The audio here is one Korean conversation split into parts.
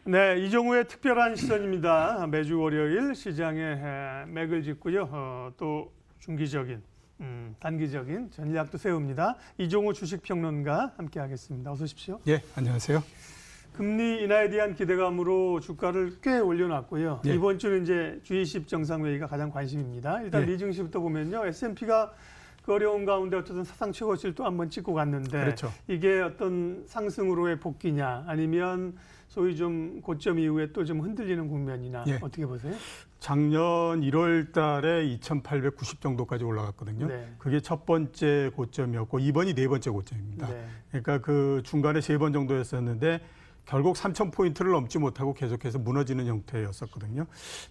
네, 이종우의 특별한 시선입니다. 매주 월요일 시장에 맥을 짚고요. 또 중기적인, 단기적인 전략도 세웁니다. 이종우 주식평론가 함께하겠습니다. 어서 오십시오. 예, 안녕하세요. 금리 인하에 대한 기대감으로 주가를 꽤 올려놨고요. 예. 이번 주는 이제 G20 정상회의가 가장 관심입니다. 일단 예. 미증시부터 보면요, S&P가 그 어려운 가운데 어쨌든 사상 최고치를 또 한번 찍고 갔는데, 그렇죠. 이게 어떤 상승으로의 복귀냐, 아니면 소위 좀 고점 이후에 또 좀 흔들리는 국면이나 예. 어떻게 보세요? 작년 1월 달에 2,890 정도까지 올라갔거든요. 네. 그게 첫 번째 고점이었고 이번이 네 번째 고점입니다. 네. 그러니까 그 중간에 세 번 정도였었는데 결국 3,000포인트를 넘지 못하고 계속해서 무너지는 형태였었거든요.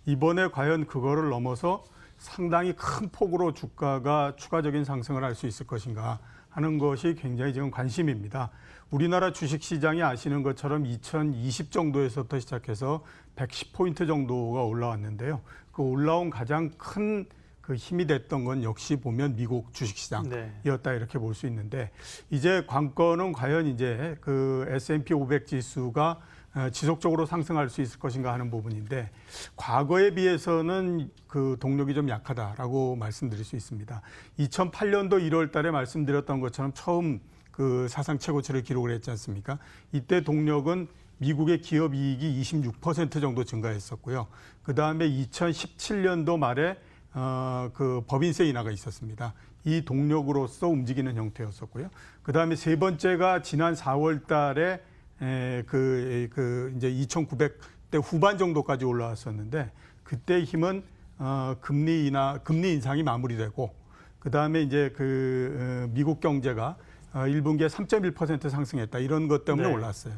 이번에 과연 그거를 넘어서 상당히 큰 폭으로 주가가 추가적인 상승을 할 수 있을 것인가 하는 것이 굉장히 지금 관심입니다. 우리나라 주식시장이 아시는 것처럼 2020 정도에서부터 시작해서 110포인트 정도가 올라왔는데요. 그 올라온 가장 큰 그 힘이 됐던 건 역시 보면 미국 주식시장이었다 이렇게 볼 수 있는데, 이제 관건은 과연 이제 그 S&P 500 지수가 지속적으로 상승할 수 있을 것인가 하는 부분인데, 과거에 비해서는 그 동력이 좀 약하다라고 말씀드릴 수 있습니다. 2008년도 1월 달에 말씀드렸던 것처럼 처음 그 사상 최고치를 기록을 했지 않습니까? 이때 동력은 미국의 기업 이익이 26% 정도 증가했었고요. 그 다음에 2017년도 말에 그 법인세 인하가 있었습니다. 이 동력으로서 움직이는 형태였었고요. 그 다음에 세 번째가 지난 4월 달에 이제 2,900대 후반 정도까지 올라왔었는데, 그때 힘은 금리 인상이 마무리되고, 그 다음에 이제 미국 경제가 1분기에 3.1% 상승했다, 이런 것 때문에 네. 올랐어요.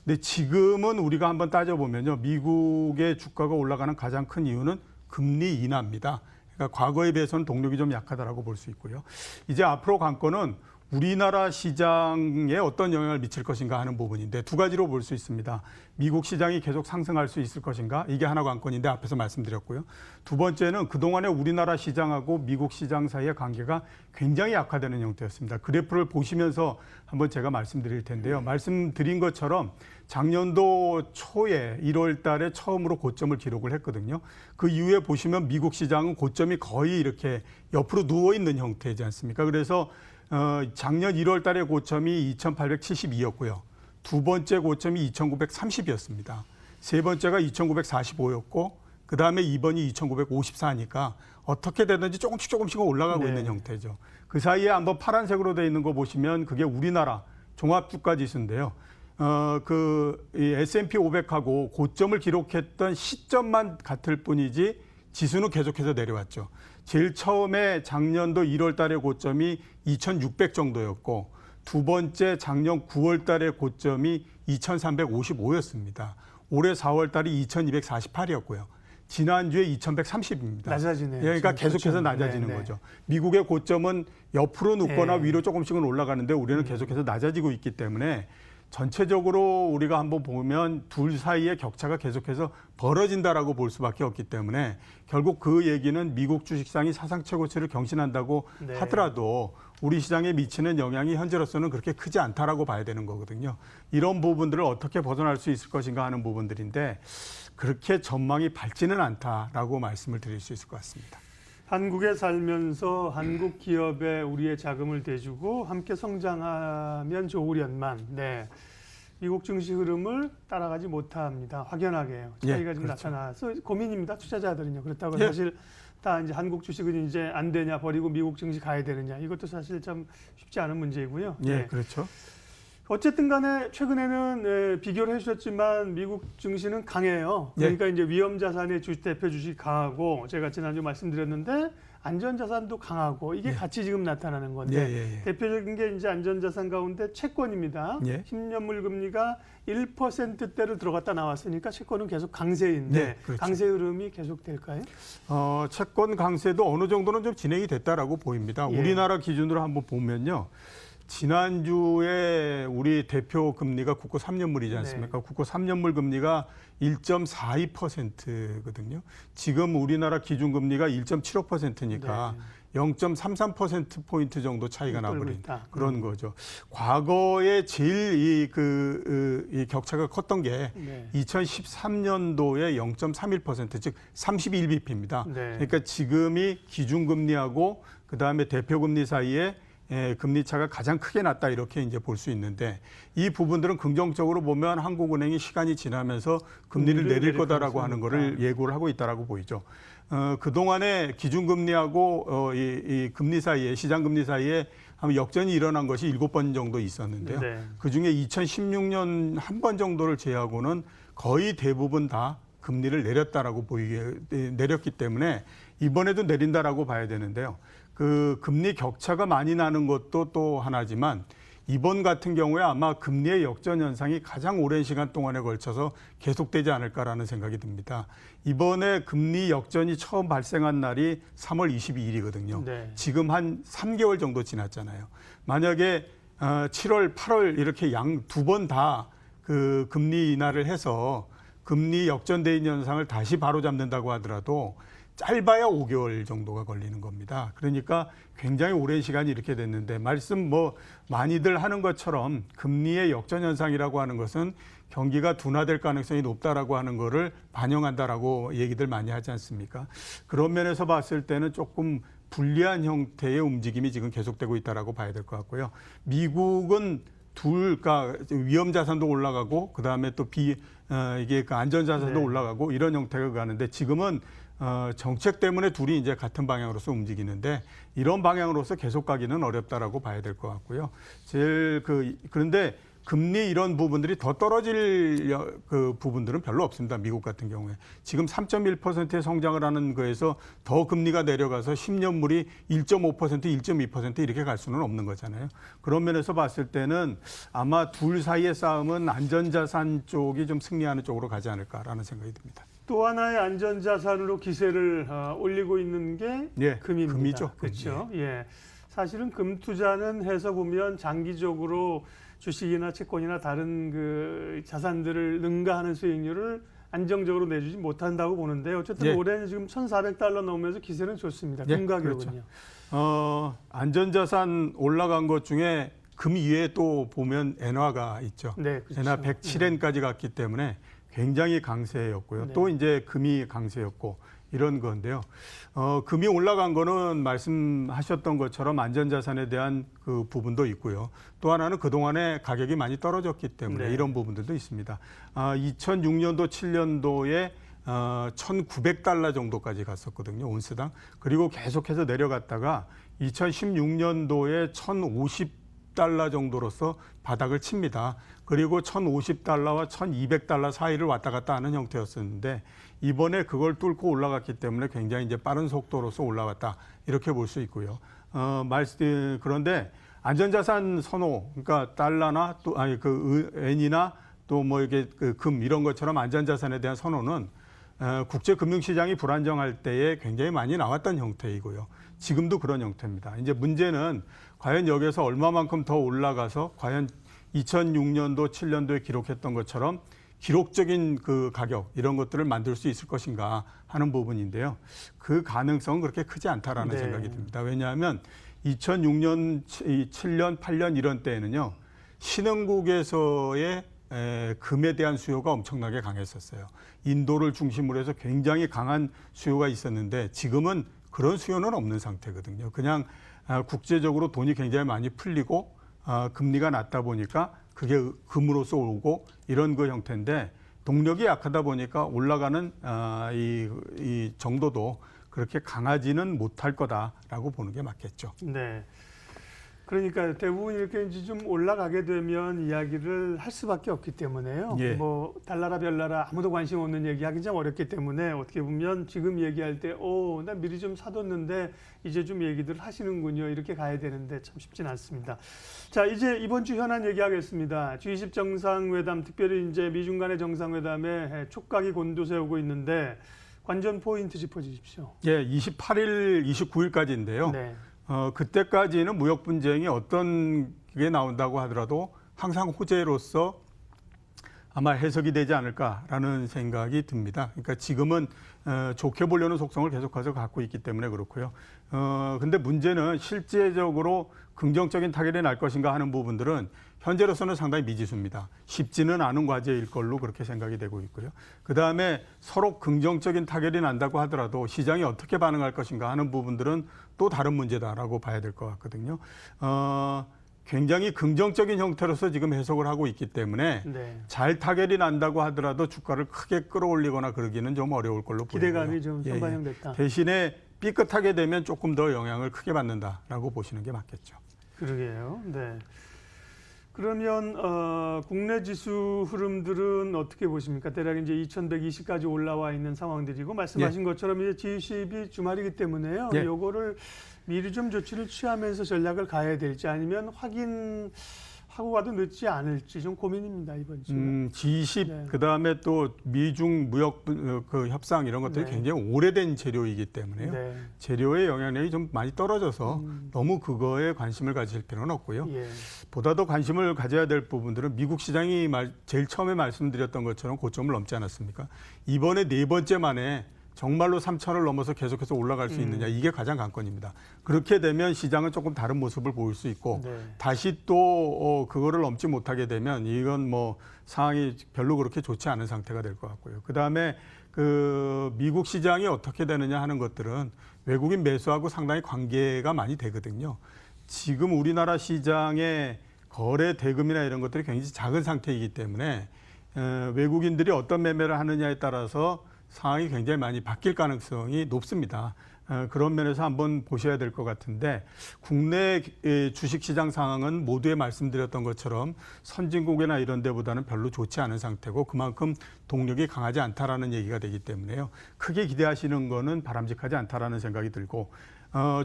근데 지금은 우리가 한번 따져보면요, 미국의 주가가 올라가는 가장 큰 이유는 금리 인하입니다. 그러니까 과거에 비해서는 동력이 좀 약하다라고 볼 수 있고요. 이제 앞으로 관건은 우리나라 시장에 어떤 영향을 미칠 것인가 하는 부분인데, 두 가지로 볼 수 있습니다. 미국 시장이 계속 상승할 수 있을 것인가, 이게 하나 관건인데 앞에서 말씀드렸고요. 두 번째는 그동안에 우리나라 시장하고 미국 시장 사이의 관계가 굉장히 약화되는 형태였습니다. 그래프를 보시면서 한번 제가 말씀드릴 텐데요. 말씀드린 것처럼 작년도 초에 1월 달에 처음으로 고점을 기록을 했거든요. 그 이후에 보시면 미국 시장은 고점이 거의 이렇게 옆으로 누워있는 형태이지 않습니까? 그래서 작년 1월 달의 고점이 2,872였고요. 두 번째 고점이 2,930이었습니다. 세 번째가 2,945였고, 그 다음에 이번이 2,954니까 어떻게 되든지 조금씩 올라가고 네. 있는 형태죠. 그 사이에 한번 파란색으로 되어 있는 거 보시면 그게 우리나라 종합주가지수인데요. 이 S&P 500하고 고점을 기록했던 시점만 같을 뿐이지 지수는 계속해서 내려왔죠. 제일 처음에 작년도 1월 달의 고점이 2,600 정도였고, 두 번째 작년 9월 달의 고점이 2,355였습니다. 올해 4월 달이 2,248이었고요. 지난주에 2,130입니다. 낮아지네요. 예, 그러니까 계속해서 낮아지는 거죠. 미국의 고점은 옆으로 눕거나 위로 조금씩은 올라가는데 우리는 계속해서 낮아지고 있기 때문에 전체적으로 우리가 한번 보면 둘 사이의 격차가 계속해서 벌어진다라고 볼 수밖에 없기 때문에, 결국 그 얘기는 미국 주식시장이 사상 최고치를 경신한다고 하더라도 우리 시장에 미치는 영향이 현재로서는 그렇게 크지 않다라고 봐야 되는 거거든요. 이런 부분들을 어떻게 벗어날 수 있을 것인가 하는 부분들인데, 그렇게 전망이 밝지는 않다라고 말씀을 드릴 수 있을 것 같습니다. 한국에 살면서 한국 기업에 우리의 자금을 대주고 함께 성장하면 좋으련만, 네, 미국 증시 흐름을 따라가지 못합니다. 확연하게 차이가 좀 그렇죠. 나타나서 고민입니다. 투자자들은요. 그렇다고 예. 사실 다 이제 한국 주식은 이제 안 되냐, 버리고 미국 증시 가야 되느냐, 이것도 사실 참 쉽지 않은 문제이고요. 예, 네. 그렇죠. 어쨌든 간에 최근에는 비교를 해주셨지만 미국 증시는 강해요. 그러니까 이제 위험 자산의 대표 주식이 강하고, 제가 지난주 말씀드렸는데 안전자산도 강하고, 이게 같이 지금 나타나는 건데, 대표적인 게 이제 안전자산 가운데 채권입니다. 10년물 금리가 1%대를 들어갔다 나왔으니까 채권은 계속 강세인데, 그렇죠. 강세 흐름이 계속 될까요? 채권 강세도 어느 정도는 좀 진행이 됐다라고 보입니다. 우리나라 기준으로 한번 보면요. 지난주에 우리 대표 금리가 국고 3년물이지 않습니까? 국고 3년물 금리가 1.42%거든요. 지금 우리나라 기준금리가 1.75%니까 0.33%포인트 정도 차이가 나버린 그런 거죠. 과거에 제일 이 격차가 컸던 게 2013년도에 0.31%, 즉 31bp입니다. 그러니까 지금이 기준금리하고 그다음에 대표금리 사이에 금리 차가 가장 크게 났다 이렇게 이제 볼 수 있는데 이 부분들은 긍정적으로 보면 한국은행이 시간이 지나면서 금리를 내릴 거다라고 하는 거를 예고를 하고 있다라고 보이죠. 그동안에 기준금리하고 이 금리 사이에 시장금리 사이에 한 역전이 일어난 것이 7번 정도 있었는데요. 그중에 2016년 한 번 정도를 제외하고는 거의 대부분 다 금리를 내렸다라고 내렸기 때문에 이번에도 내린다라고 봐야 되는데요. 그 금리 격차가 많이 나는 것도 또 하나지만 이번 같은 경우에 아마 금리의 역전 현상이 가장 오랜 시간 동안에 걸쳐서 계속되지 않을까라는 생각이 듭니다. 이번에 금리 역전이 처음 발생한 날이 3월 22일이거든요. 지금 한 3개월 정도 지났잖아요. 만약에 7월, 8월 이렇게 두 번 다 그 금리 인하를 해서 금리 역전돼 있는 현상을 다시 바로잡는다고 하더라도 짧아야 5개월 정도가 걸리는 겁니다. 그러니까 굉장히 오랜 시간이 이렇게 됐는데 말씀 많이들 하는 것처럼 금리의 역전 현상이라고 하는 것은 경기가 둔화될 가능성이 높다라고 하는 거를 반영한다라고 얘기들 많이 하지 않습니까? 그런 면에서 봤을 때는 조금 불리한 형태의 움직임이 지금 계속되고 있다라고 봐야 될 것 같고요. 미국은 그러니까 위험 자산도 올라가고 그다음에 또 이게 그 안전 자산도 올라가고 이런 형태가 가는데 지금은 정책 때문에 둘이 이제 같은 방향으로서 움직이는데 이런 방향으로서 계속 가기는 어렵다라고 봐야 될 것 같고요. 그런데 금리 이런 부분들이 더 떨어질 그 부분들은 별로 없습니다. 미국 같은 경우에. 지금 3.1%의 성장을 하는 거에서 더 금리가 내려가서 10년물이 1.5%, 1.2% 이렇게 갈 수는 없는 거잖아요. 그런 면에서 봤을 때는 아마 둘 사이의 싸움은 안전자산 쪽이 좀 승리하는 쪽으로 가지 않을까라는 생각이 듭니다. 또 하나의 안전자산으로 기세를 올리고 있는 게 금입니다. 금이죠. 그렇죠. 사실은 금 투자는 해서 보면 장기적으로 주식이나 채권이나 다른 그 자산들을 능가하는 수익률을 안정적으로 내주지 못한다고 보는데 어쨌든 올해는 지금 1,400달러 넘으면서 기세는 좋습니다. 금 가격은요. 그렇죠. 안전자산 올라간 것 중에 금 이외에 또 보면 엔화가 있죠. 그렇죠. 엔화 107엔까지 갔기 때문에 굉장히 강세였고요. 또 이제 금이 강세였고 이런 건데요. 금이 올라간 거는 말씀하셨던 것처럼 안전자산에 대한 그 부분도 있고요. 또 하나는 그동안에 가격이 많이 떨어졌기 때문에 이런 부분들도 있습니다. 2006년도, 7년도에 1,900달러 정도까지 갔었거든요. 온스당. 그리고 계속해서 내려갔다가 2016년도에 1,050달러 정도로서 바닥을 칩니다. 그리고 1,050달러와 1,200달러 사이를 왔다 갔다 하는 형태였었는데 이번에 그걸 뚫고 올라갔기 때문에 굉장히 이제 빠른 속도로서 올라왔다 이렇게 볼 수 있고요. 그런데 안전자산 선호, 그러니까 달러나 또 엔이나 또 이게 금 이런 것처럼 안전자산에 대한 선호는 국제 금융시장이 불안정할 때에 굉장히 많이 나왔던 형태이고요. 지금도 그런 형태입니다. 이제 문제는 과연 여기서 얼마만큼 더 올라가서 과연 2006년도, 7년도에 기록했던 것처럼 기록적인 그 가격 이런 것들을 만들 수 있을 것인가 하는 부분인데요. 그 가능성은 그렇게 크지 않다라는 생각이 듭니다. 왜냐하면 2006년, 7년, 8년 이런 때에는요. 신흥국에서의 금에 대한 수요가 엄청나게 강했었어요. 인도를 중심으로 해서 굉장히 강한 수요가 있었는데 지금은 그런 수요는 없는 상태거든요. 그냥 국제적으로 돈이 굉장히 많이 풀리고 금리가 낮다 보니까 그게 금으로써 오고 이런 그 형태인데 동력이 약하다 보니까 올라가는 이 정도도 그렇게 강하지는 못할 거다라고 보는 게 맞겠죠. 그러니까 대부분 이렇게 이제 좀 올라가게 되면 이야기를 할 수밖에 없기 때문에요. 달라라 별나라 아무도 관심 없는 얘기하기 참 어렵기 때문에 어떻게 보면 지금 얘기할 때, 나 미리 좀 사뒀는데 이제 좀 얘기들 하시는군요. 이렇게 가야 되는데 참 쉽진 않습니다. 자, 이제 이번 주 현안 얘기하겠습니다. G20 정상회담, 특별히 이제 미중 간의 정상회담에 촉각이 곤두세우고 있는데 관전 포인트 짚어주십시오. 28일, 29일까지인데요. 그때까지는 무역 분쟁이 어떤 게 나온다고 하더라도 항상 호재로서 아마 해석이 되지 않을까라는 생각이 듭니다. 그러니까 지금은 좋게 보려는 속성을 계속해서 갖고 있기 때문에 그렇고요. 근데 문제는 실제적으로 긍정적인 타결이 날 것인가 하는 부분들은 현재로서는 상당히 미지수입니다. 쉽지는 않은 과제일 걸로 그렇게 생각이 되고 있고요. 그다음에 서로 긍정적인 타결이 난다고 하더라도 시장이 어떻게 반응할 것인가 하는 부분들은 또 다른 문제다라고 봐야 될 것 같거든요. 굉장히 긍정적인 형태로서 지금 해석을 하고 있기 때문에 네. 잘 타결이 난다고 하더라도 주가를 크게 끌어올리거나 그러기는 좀 어려울 걸로 보여요. 기대감이 좀 선반영됐다. 대신에 삐끗하게 되면 조금 더 영향을 크게 받는다라고 보시는 게 맞겠죠. 그러게요. 네. 그러면 국내 지수 흐름들은 어떻게 보십니까? 대략 이제 2120까지 올라와 있는 상황들이고 말씀하신 것처럼 이제 G20이 주말이기 때문에요. 요거를 미리 좀 조치를 취하면서 전략을 가야 될지 아니면 확인하고 가도 늦지 않을지 좀 고민입니다, 이번 주에. G20 네. 그다음에 또 미중 무역 그 협상 이런 것들이 네. 굉장히 오래된 재료이기 때문에요. 네. 재료의 영향력이 좀 많이 떨어져서 너무 그거에 관심을 가질 필요는 없고요. 예. 보다 더 관심을 가져야 될 부분들은 미국 시장이 제일 처음에 말씀드렸던 것처럼 고점을 넘지 않았습니까? 이번에 네 번째 만에 정말로 3,000을 넘어서 계속해서 올라갈 수 있느냐, 이게 가장 관건입니다. 그렇게 되면 시장은 조금 다른 모습을 보일 수 있고 네. 다시 또 그거를 넘지 못하게 되면 이건 뭐 상황이 별로 그렇게 좋지 않은 상태가 될 것 같고요. 그다음에 그 미국 시장이 어떻게 되느냐 하는 것들은 외국인 매수하고 상당히 관계가 많이 되거든요. 지금 우리나라 시장의 거래 대금이나 이런 것들이 굉장히 작은 상태이기 때문에 외국인들이 어떤 매매를 하느냐에 따라서 상황이 굉장히 많이 바뀔 가능성이 높습니다. 그런 면에서 한번 보셔야 될 것 같은데 국내 주식시장 상황은 모두에 말씀드렸던 것처럼 선진국이나 이런 데보다는 별로 좋지 않은 상태고 그만큼 동력이 강하지 않다라는 얘기가 되기 때문에요. 크게 기대하시는 거는 바람직하지 않다라는 생각이 들고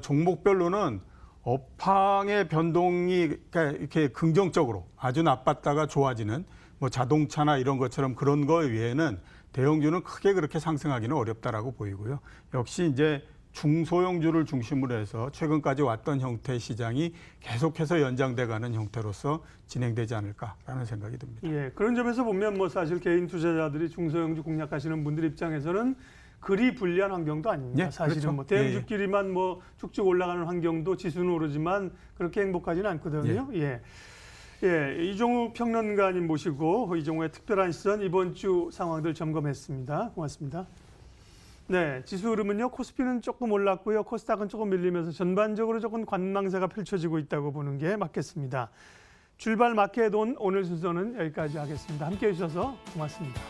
종목별로는 업황의 변동이 그러니까 이렇게 긍정적으로 아주 나빴다가 좋아지는 뭐 자동차나 이런 것처럼 그런 거 외에는 대형주는 크게 그렇게 상승하기는 어렵다라고 보이고요. 역시 이제 중소형주를 중심으로 해서 최근까지 왔던 형태의 시장이 계속해서 연장돼가는 형태로서 진행되지 않을까라는 생각이 듭니다. 예, 그런 점에서 보면 뭐 사실 개인 투자자들이 중소형주 공략하시는 분들 입장에서는 그리 불리한 환경도 아닙니다. 예, 사실은 그렇죠. 뭐 대형주끼리만 뭐 쭉쭉 올라가는 환경도 지수는 오르지만 그렇게 행복하지는 않거든요. 예. 예, 이종우 평론가님 모시고 이종우의 특별한 시선 이번 주 상황들 점검했습니다. 고맙습니다. 네, 지수 흐름은요. 코스피는 조금 올랐고요. 코스닥은 조금 밀리면서 전반적으로 조금 관망세가 펼쳐지고 있다고 보는 게 맞겠습니다. 출발 마켓 온 오늘 순서는 여기까지 하겠습니다. 함께해 주셔서 고맙습니다.